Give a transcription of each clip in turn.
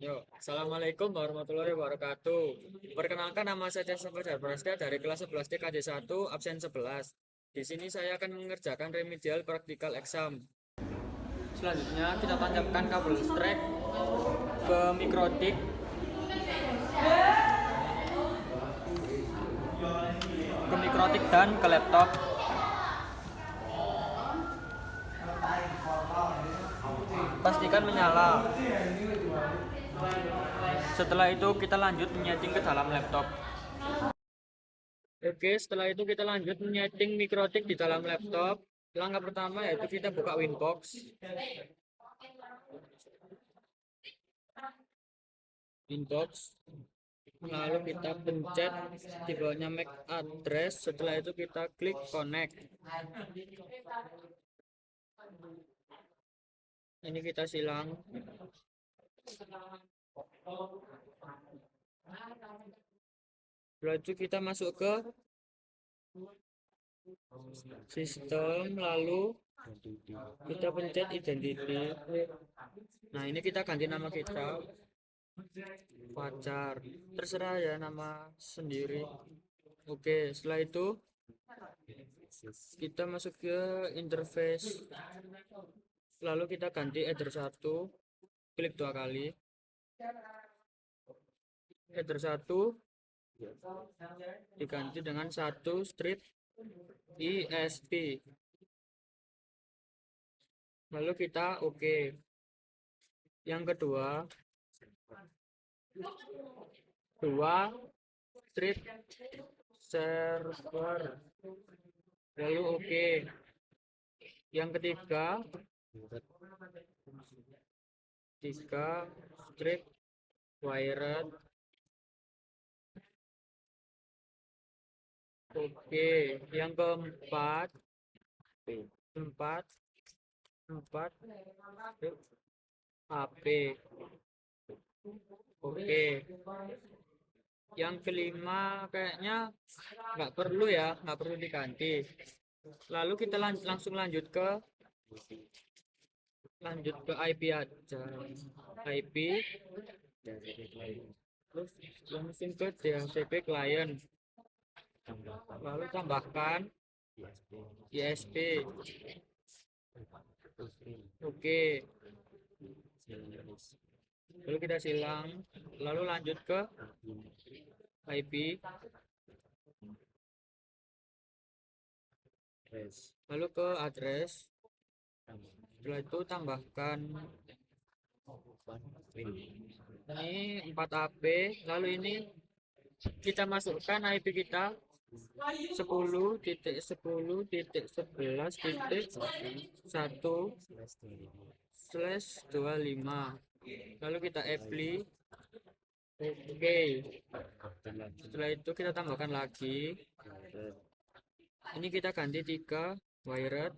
Yo, Assalamualaikum warahmatullahi wabarakatuh. Perkenalkan, nama saya Fajar Prasetya dari kelas 11 TKJ 1 absen 11. Di sini saya akan mengerjakan remedial praktikal exam. Selanjutnya kita tancapkan kabel strek ke mikrotik dan ke laptop. Pastikan menyala. Setelah itu kita lanjut menyeting ke dalam laptop. Oke, setelah itu kita lanjut menyeting mikrotik di dalam laptop. Langkah pertama yaitu kita buka Winbox. Lalu kita pencet di bawahnya MAC address. Setelah itu kita klik connect. Ini kita silang. Setelah itu kita masuk ke sistem, lalu kita pencet identity. Nah, ini kita ganti nama kita Fajar, terserah ya nama sendiri. Oke, setelah itu kita masuk ke interface, lalu kita ganti header 1, klik 2 kali. Header 1 diganti dengan 1 strip ISP, lalu kita oke. Yang kedua, 2 strip server, lalu oke. Yang ketiga, 3 strip wired, oke. Yang keempat, 4 strip HP, oke. Yang kelima kayaknya nggak perlu ya, nggak perlu diganti. Lalu kita langsung lanjut ke IP aja. IP, terus langsung ke DHCP client, lalu tambahkan ISP, oke. Lalu kita silang, lalu lanjut ke IP, lalu ke address. Setelah itu tambahkan ini 4 AP, lalu ini kita masukkan IP kita 10.11.1/25, lalu kita apply, oke. Setelah itu kita tambahkan lagi, ini kita ganti 3 wired,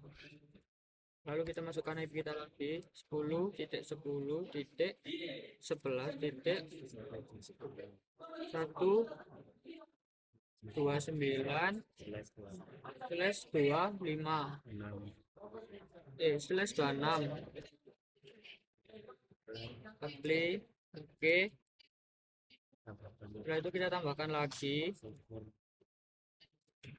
lalu kita masukkan IP kita lagi 10.129/25/26, apply, oke. Setelah itu kita tambahkan lagi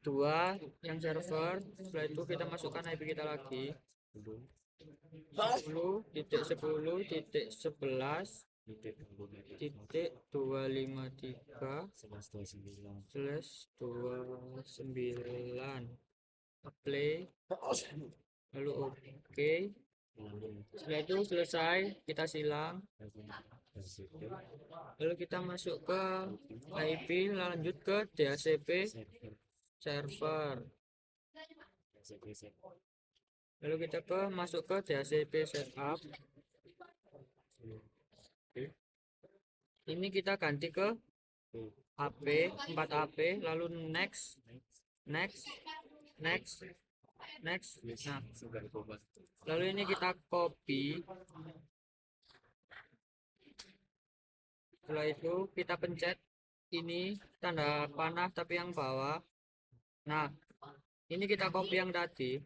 2 yang server. Setelah itu kita masukkan IP kita lagi 10.11.253/229, apply, lalu oke. Setelah itu selesai, kita silang, lalu kita masuk ke IP, lanjut ke DHCP server, lalu kita masuk ke DHCP setup. Ini kita ganti ke AP 4 AP, lalu next. Nah, lalu ini kita copy. Setelah itu kita pencet ini tanda panah tapi yang bawah. Nah, ini kita copy yang tadi.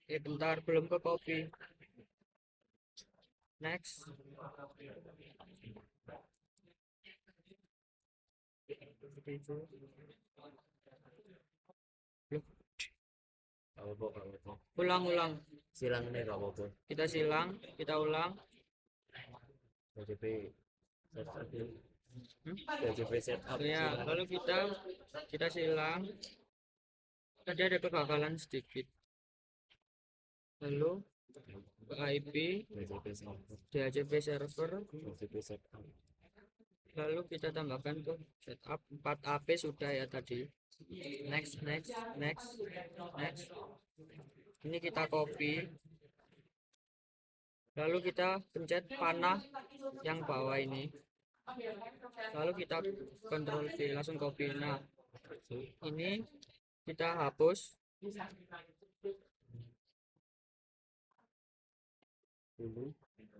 Bentar, belum ke copy. Next. Ulang. Silang nih gak apa-apa. Kita silang, kita ulang. PJP setup. Hmm? PJP setup. Ya, lalu kita silang. Tadi ada kegagalan sedikit. Lalu ke IP, PJP server. DHCP server, PJP setup. lalu kita tambahkan ke setup 4 AP sudah ya tadi. Next. Ini kita copy, lalu kita pencet panah yang bawah ini, lalu kita Ctrl V, langsung copy. Nah, ini kita hapus,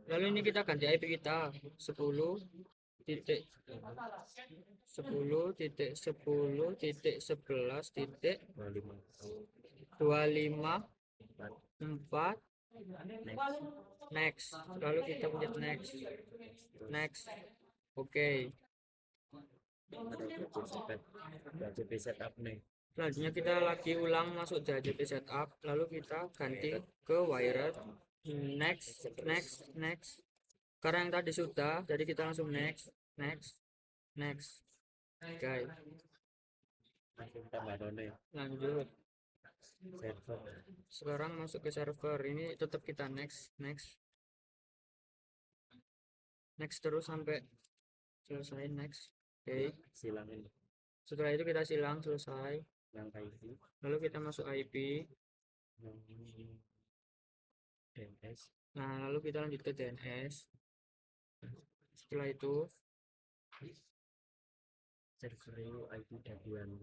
lalu ini kita ganti IP kita 10.10.11.25.4 next, lalu kita pencet next. Oke. PJP setup nih. Selanjutnya kita lagi ulang masuk DHCP setup, lalu kita ganti ke wired. Next. Karena yang tadi sudah, jadi kita langsung next. Guys, lanjut. Server. Sekarang masuk ke server. Ini tetap kita next terus sampai selesai. Next. Oke. Silangin Setelah itu kita silang selesai. yang IP. Lalu kita masuk IP. Yang DNS. Nah, lalu kita lanjut ke DNS. Setelah itu Server IP daguan.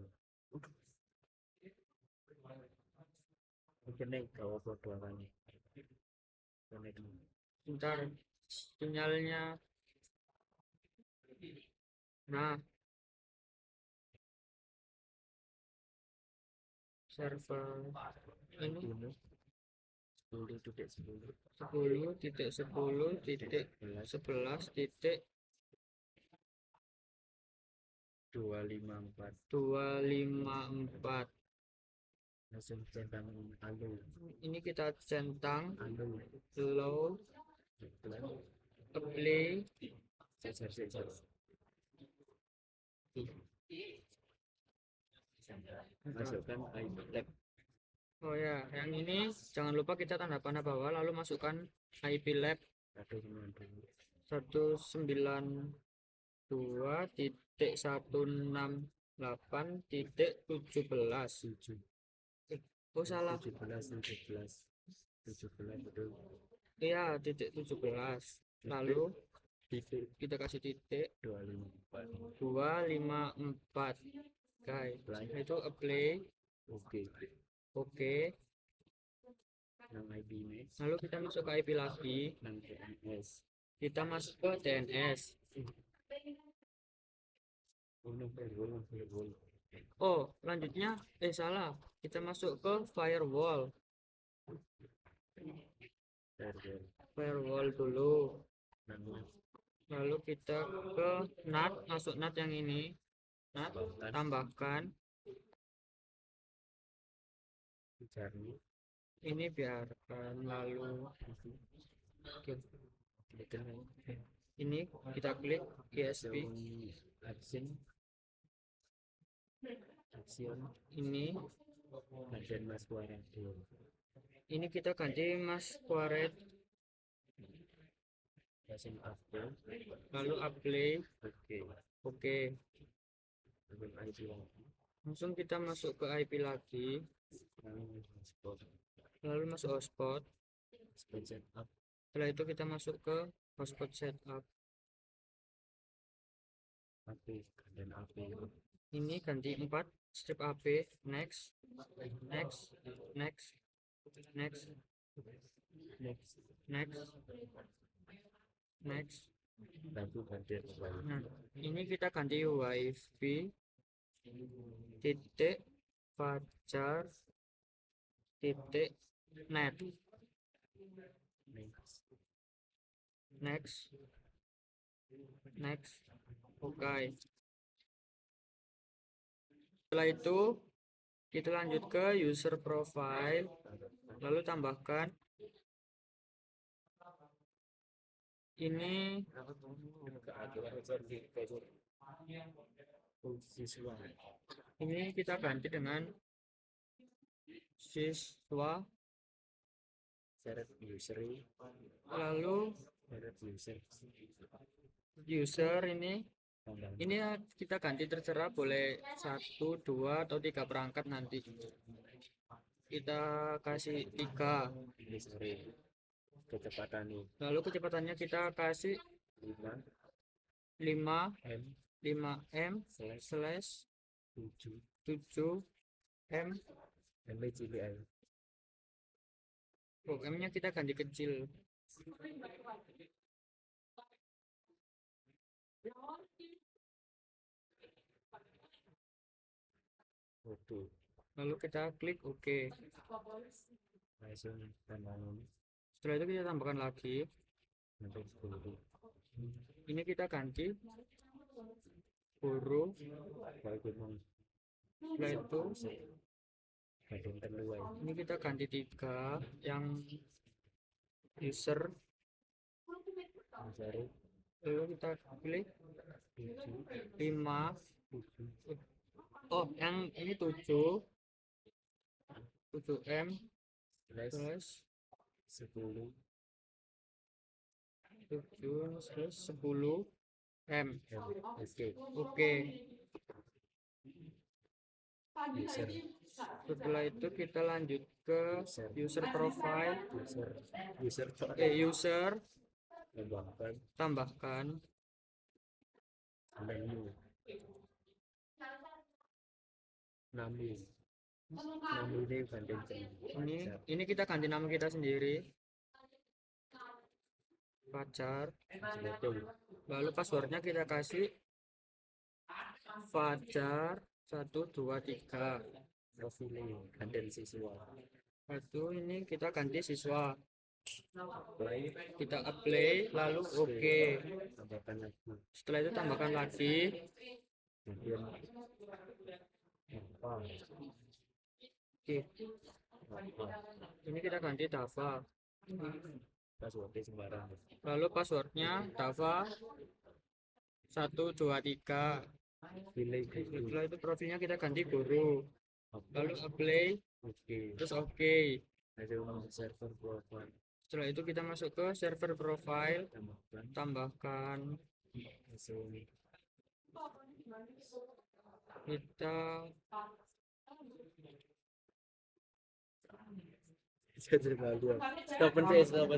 Mungkin nih kalau foto nih. bentar, sinyalnya. Nah, server ini 10.10.11.254. Langsung centang halo. Ini kita centang Halo. low apply. Masukkan IP lab. Oh ya, yang ini jangan lupa kita tanda panah bawah, lalu masukkan IP lab 192.168.17. Oh salah. 17 betul. Iya, .17. Lalu kita kasih titik 254. Guys, itu apply. Oke. Lalu kita masuk ke IP lagi. Kita masuk ke DNS. Oh, lanjutnya salah. Kita masuk ke firewall. Firewall dulu. Lalu kita ke NAT, masuk NAT yang ini. NAT, tambahkan. Ini biarkan, lalu ini kita klik ESP. Ini kita ganti Mas Quaret. Lalu apply. Oke. Langsung kita masuk ke IP lagi. Lalu masuk hotspot. Setelah itu kita masuk ke hotspot setup. Ini ganti 4 strip AP. Next. Nah, ini kita ganti wifi titik fajar titik net, next, next, next. Oke. Setelah itu kita lanjut ke user profile, lalu tambahkan ini siswa, ini kita ganti dengan siswa, syarat user, lalu syarat user, user ini tambah ya kita ganti terserah, boleh 1, 2 atau 3 perangkat nanti. Kita kasih 3. user, kecepatan nih Lalu kecepatannya kita kasih 5 5 m 5M slash slash 7 7M. m CPI. Oh, M-nya kita ganti kecil. Oke, Lalu kita klik OK. langsung tambahkan Setelah itu kita tambahkan lagi. sampai 10. Ini kita ganti huruf. Walaupun Setelah itu kadang terluai ini kita ganti 3 yang user. user Lalu kita klik 7 5. 7 Oh, yang ini 7 7M slash slash 10 7 slash 10M. escape Oke. user Setelah itu kita lanjut ke user profile. user User tambahkan tambahkan menu namun ini banding ini kita ganti nama kita sendiri, Fajar. Lalu passwordnya kita kasih Fajar 1 2 3. profil banding siswa Ini kita ganti siswa, play kita apply lalu oke. tambahkan lagi Setelah itu tambahkan lagi. kemudian apa Oke. Ini kita ganti Dava, password sembarang lalu passwordnya Dava 1 2 3. pilih Setelah itu profilnya kita ganti guru, lalu apply oke terus oke. langsung server profile Setelah itu kita masuk ke server profile, tambahkan tambahkan langsung kita stop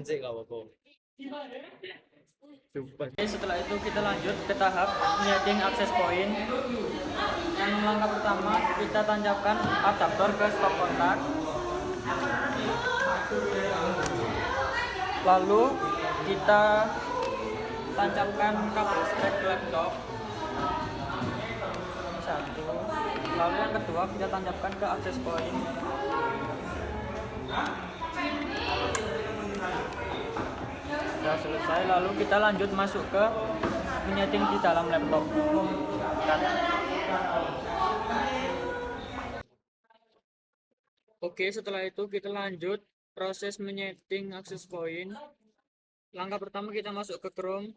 sih nggak apa-apa. Setelah itu kita lanjut ke tahap setting access point. Yang langkah pertama kita tancapkan adaptor ke stop kontak, lalu kita tancapkan kabel strap ke laptop. Ini 1. Lalu yang kedua kita tancapkan ke access point. Sudah selesai, lalu kita lanjut masuk ke menyeting di dalam laptop. Oke, setelah itu kita lanjut proses menyeting access point. Langkah pertama kita masuk ke Chrome.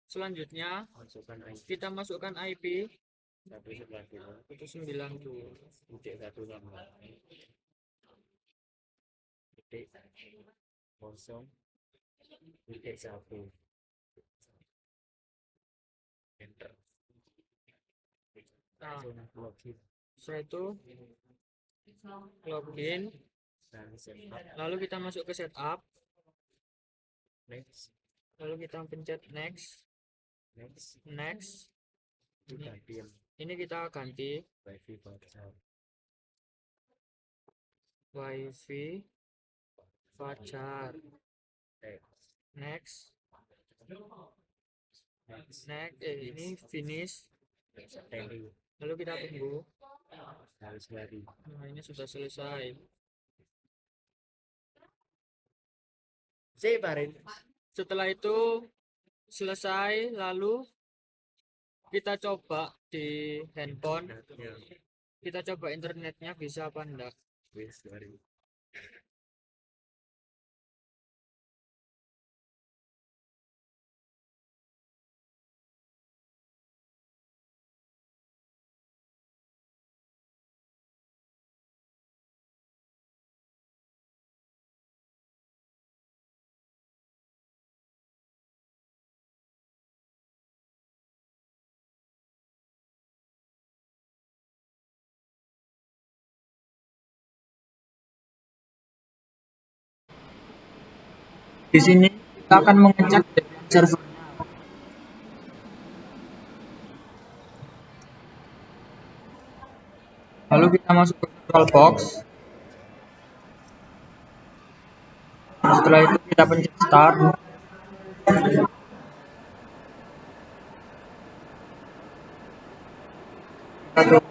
Selanjutnya masukkan IP kita masukkan IP 192 192. titik 16 titik 0 titik 1 enter Nah, langsung login setelah itu login, dan setup lalu kita masuk ke setup, next lalu kita pencet next. udah diam Ini kita ganti wifi Fajar wifi Fajar. next Ini finish. setting Lalu kita tunggu. harus lari Nah, ini sudah selesai. Parin. Setelah itu selesai, lalu kita coba di handphone, Ya, kita coba internetnya bisa apa enggak. wis Parin. Di sini kita akan mengecek server. Lalu kita masuk ke virtual box. Setelah itu kita pencet start. Kita tunggu.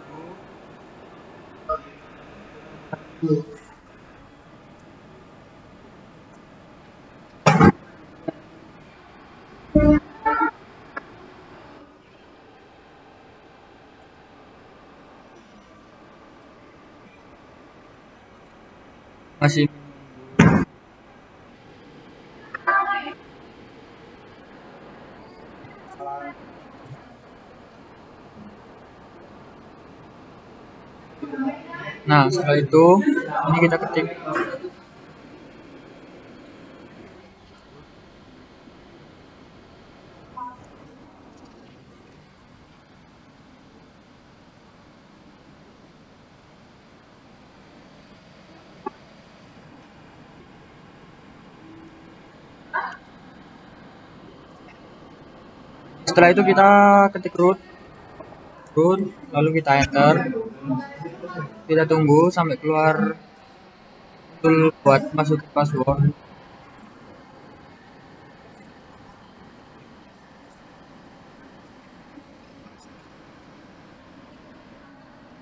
Masih. Nah, setelah itu ini kita ketik setelah itu kita ketik root, lalu kita enter. Kita tunggu sampai keluar tool buat masukin password.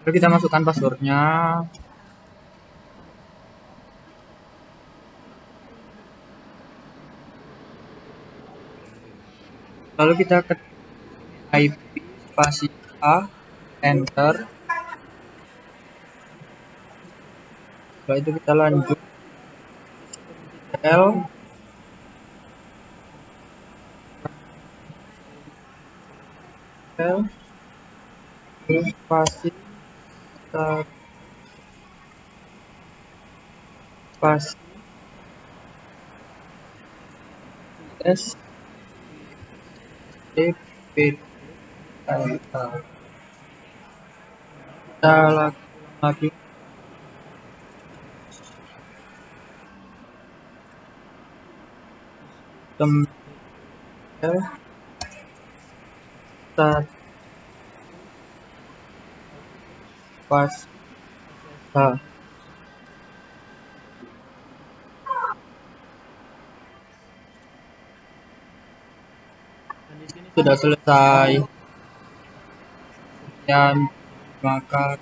Lalu kita masukkan passwordnya. Lalu kita ketik IP spasi A, enter. Setelah itu kita lanjut L, terus spasi spasi S D P kita lagi tempel satu pas H. Dan di sini sudah selesai. Sekian, maka